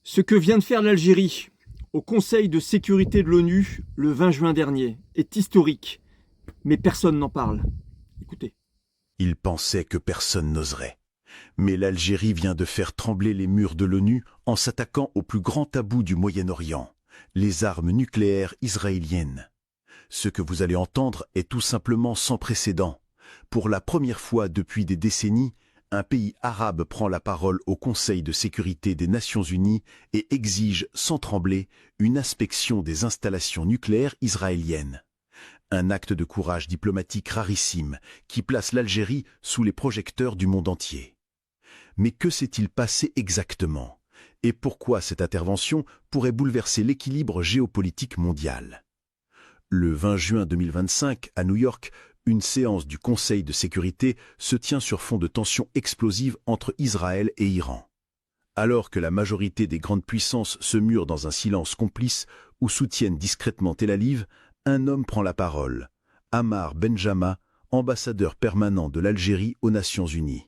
Ce que vient de faire l'Algérie au Conseil de sécurité de l'ONU le 20 juin dernier est historique, mais personne n'en parle. Écoutez. Il pensait que personne n'oserait. Mais l'Algérie vient de faire trembler les murs de l'ONU en s'attaquant au plus grand tabou du Moyen-Orient, les armes nucléaires israéliennes. Ce que vous allez entendre est tout simplement sans précédent. Pour la première fois depuis des décennies, un pays arabe prend la parole au Conseil de sécurité des Nations Unies et exige, sans trembler, une inspection des installations nucléaires israéliennes. Un acte de courage diplomatique rarissime qui place l'Algérie sous les projecteurs du monde entier. Mais que s'est-il passé exactement? Et pourquoi cette intervention pourrait bouleverser l'équilibre géopolitique mondial? Le 20 juin 2025, à New York, une séance du Conseil de sécurité se tient sur fond de tensions explosives entre Israël et Iran. Alors que la majorité des grandes puissances se murent dans un silence complice ou soutiennent discrètement Tel Aviv, un homme prend la parole, Ammar Benjama, ambassadeur permanent de l'Algérie aux Nations Unies.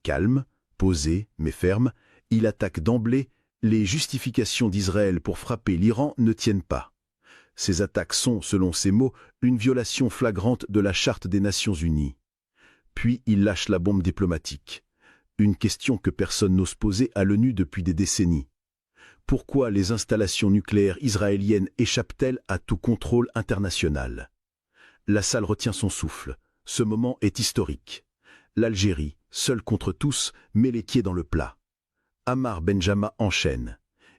Calme, posé, mais ferme, il attaque d'emblée: les justifications d'Israël pour frapper l'Iran ne tiennent pas. Ces attaques sont, selon ses mots, une violation flagrante de la Charte des Nations Unies. Puis il lâche la bombe diplomatique. Une question que personne n'ose poser à l'ONU depuis des décennies. Pourquoi les installations nucléaires israéliennes échappent-elles à tout contrôle international? La salle retient son souffle. Ce moment est historique. L'Algérie, seule contre tous, met les pieds dans le plat. Ammar Benjama enchaîne.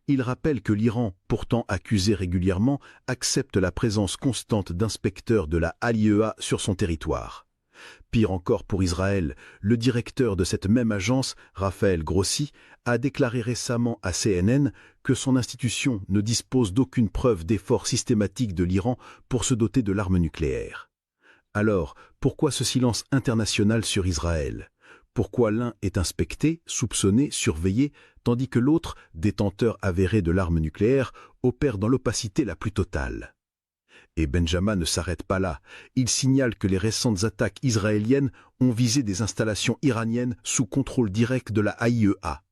Il rappelle que l'Iran, pourtant accusé régulièrement, accepte la présence constante d'inspecteurs de la AIEA sur son territoire. Pire encore pour Israël, le directeur de cette même agence, Raphaël Grossi, a déclaré récemment à CNN que son institution ne dispose d'aucune preuve d'effort systématique de l'Iran pour se doter de l'arme nucléaire. Alors, pourquoi ce silence international sur Israël? Pourquoi l'un est inspecté, soupçonné, surveillé, tandis que l'autre, détenteur avéré de l'arme nucléaire, opère dans l'opacité la plus totale? Et Benjama ne s'arrête pas là. Il signale que les récentes attaques israéliennes ont visé des installations iraniennes sous contrôle direct de la AIEA.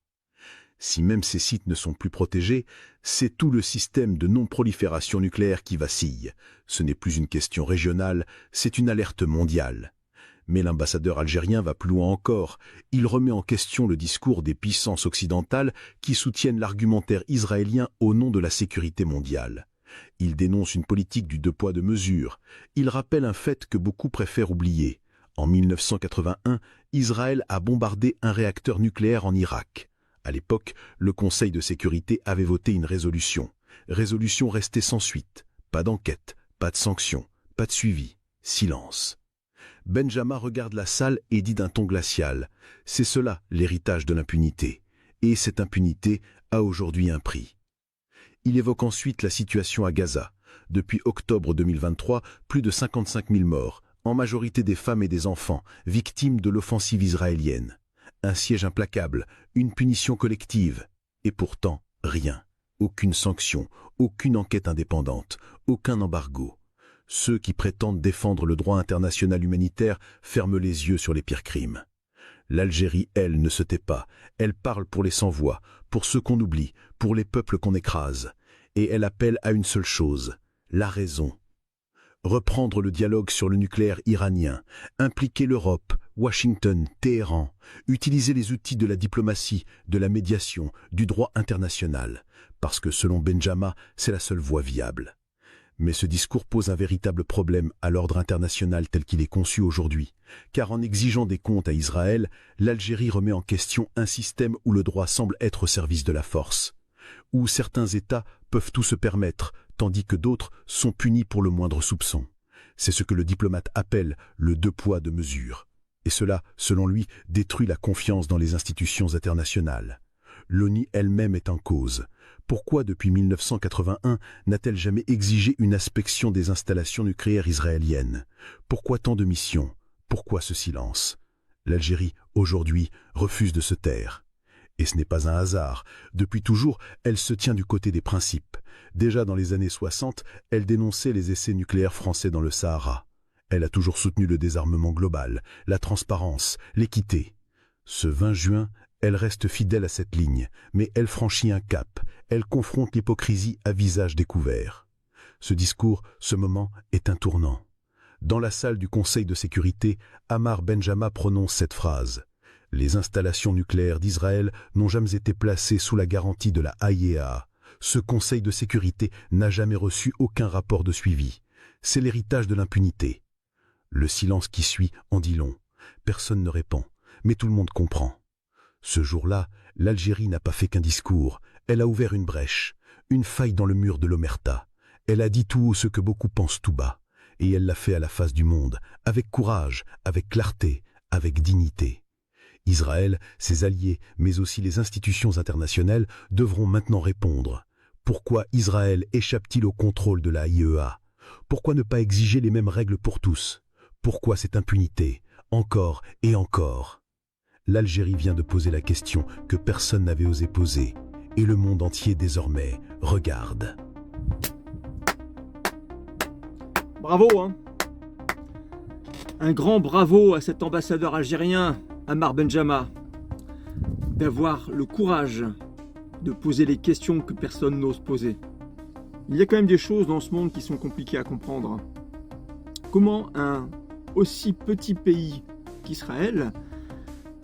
Si même ces sites ne sont plus protégés, c'est tout le système de non-prolifération nucléaire qui vacille. Ce n'est plus une question régionale, c'est une alerte mondiale. Mais l'ambassadeur algérien va plus loin encore. Il remet en question le discours des puissances occidentales qui soutiennent l'argumentaire israélien au nom de la sécurité mondiale. Il dénonce une politique du deux poids deux mesures. Il rappelle un fait que beaucoup préfèrent oublier. En 1981, Israël a bombardé un réacteur nucléaire en Irak. À l'époque, le Conseil de sécurité avait voté une résolution. Résolution restée sans suite. Pas d'enquête, pas de sanctions, pas de suivi. Silence. Benjama regarde la salle et dit d'un ton glacial: c'est cela l'héritage de l'impunité. Et cette impunité a aujourd'hui un prix. Il évoque ensuite la situation à Gaza. Depuis octobre 2023, plus de 55 000 morts, en majorité des femmes et des enfants, victimes de l'offensive israélienne. Un siège implacable, une punition collective. Et pourtant, rien. Aucune sanction, aucune enquête indépendante, aucun embargo. Ceux qui prétendent défendre le droit international humanitaire ferment les yeux sur les pires crimes. L'Algérie, elle, ne se tait pas. Elle parle pour les sans-voix, pour ceux qu'on oublie, pour les peuples qu'on écrase. Et elle appelle à une seule chose: la raison. Reprendre le dialogue sur le nucléaire iranien, impliquer l'Europe, Washington, Téhéran, utiliser les outils de la diplomatie, de la médiation, du droit international, parce que selon Benjama, c'est la seule voie viable. Mais ce discours pose un véritable problème à l'ordre international tel qu'il est conçu aujourd'hui, car en exigeant des comptes à Israël, l'Algérie remet en question un système où le droit semble être au service de la force, où certains États peuvent tout se permettre, tandis que d'autres sont punis pour le moindre soupçon. C'est ce que le diplomate appelle le deux poids deux mesures. Et cela, selon lui, détruit la confiance dans les institutions internationales. L'ONU elle-même est en cause. Pourquoi, depuis 1981, n'a-t-elle jamais exigé une inspection des installations nucléaires israéliennes? Pourquoi tant de missions? Pourquoi ce silence? L'Algérie, aujourd'hui, refuse de se taire. Et ce n'est pas un hasard. Depuis toujours, elle se tient du côté des principes. Déjà dans les années 60, elle dénonçait les essais nucléaires français dans le Sahara. Elle a toujours soutenu le désarmement global, la transparence, l'équité. Ce 20 juin, elle reste fidèle à cette ligne, mais elle franchit un cap. Elle confronte l'hypocrisie à visage découvert. Ce discours, ce moment, est un tournant. Dans la salle du Conseil de sécurité, Ammar Benjama prononce cette phrase. « Les installations nucléaires d'Israël n'ont jamais été placées sous la garantie de la IAEA. Ce Conseil de sécurité n'a jamais reçu aucun rapport de suivi. C'est l'héritage de l'impunité. » Le silence qui suit en dit long. Personne ne répond, mais tout le monde comprend. Ce jour-là, l'Algérie n'a pas fait qu'un discours. Elle a ouvert une brèche, une faille dans le mur de l'Omerta. Elle a dit tout haut ce que beaucoup pensent tout bas. Et elle l'a fait à la face du monde, avec courage, avec clarté, avec dignité. Israël, ses alliés, mais aussi les institutions internationales devront maintenant répondre. Pourquoi Israël échappe-t-il au contrôle de la IAEA? Pourquoi ne pas exiger les mêmes règles pour tous? Pourquoi cette impunité, encore et encore? L'Algérie vient de poser la question que personne n'avait osé poser, et le monde entier désormais regarde. Bravo, hein. Un grand bravo à cet ambassadeur algérien, Ammar Benjama, d'avoir le courage de poser les questions que personne n'ose poser. Il y a quand même des choses dans ce monde qui sont compliquées à comprendre. Comment un aussi petit pays qu'Israël,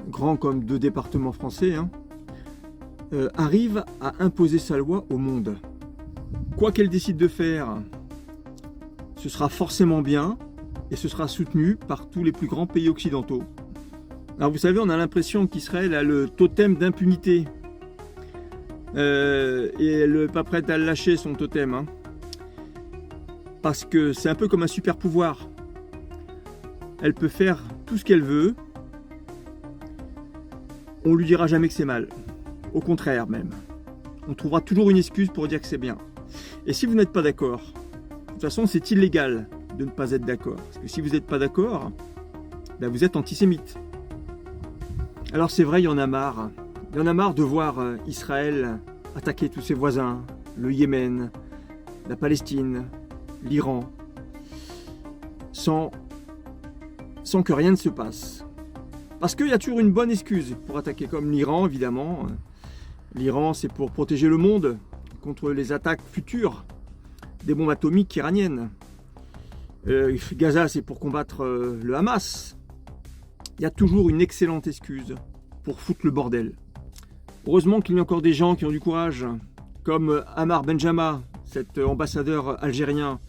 grand comme 2 départements français, arrive à imposer sa loi au monde. Quoi qu'elle décide de faire, ce sera forcément bien et ce sera soutenu par tous les plus grands pays occidentaux. Alors vous savez, on a l'impression qu'Israël a le totem d'impunité. Et elle n'est pas prête à le lâcher, son totem. Parce que c'est un peu comme un super pouvoir. Elle peut faire tout ce qu'elle veut. On ne lui dira jamais que c'est mal. Au contraire même. On trouvera toujours une excuse pour dire que c'est bien. Et si vous n'êtes pas d'accord, de toute façon c'est illégal de ne pas être d'accord. Parce que si vous n'êtes pas d'accord, ben vous êtes antisémite. Alors c'est vrai, il y en a marre. Il y en a marre de voir Israël attaquer tous ses voisins, le Yémen, la Palestine, l'Iran, sans que rien ne se passe. Parce qu'il y a toujours une bonne excuse pour attaquer, comme l'Iran évidemment. L'Iran, c'est pour protéger le monde contre les attaques futures des bombes atomiques iraniennes. Gaza, c'est pour combattre le Hamas. Il y a toujours une excellente excuse pour foutre le bordel. Heureusement qu'il y a encore des gens qui ont du courage, comme Ammar Benjama, cet ambassadeur algérien,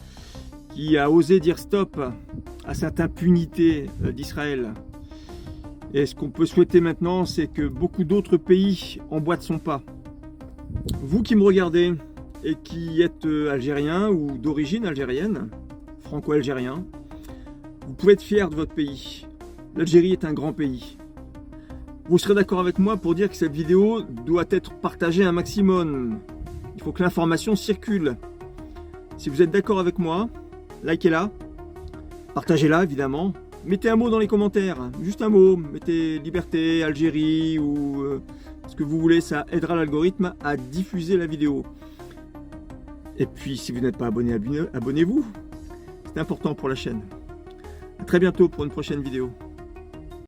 qui a osé dire stop à cette impunité d'Israël. Et ce qu'on peut souhaiter maintenant, c'est que beaucoup d'autres pays emboîtent son pas. Vous qui me regardez et qui êtes algérien ou d'origine algérienne, franco-algérien, vous pouvez être fiers de votre pays. L'Algérie est un grand pays. Vous serez d'accord avec moi pour dire que cette vidéo doit être partagée un maximum. Il faut que l'information circule. Si vous êtes d'accord avec moi, likez-la, partagez-la évidemment. Mettez un mot dans les commentaires, juste un mot. Mettez liberté, Algérie ou ce que vous voulez, ça aidera l'algorithme à diffuser la vidéo. Et puis si vous n'êtes pas abonné, abonnez-vous. C'est important pour la chaîne. À très bientôt pour une prochaine vidéo.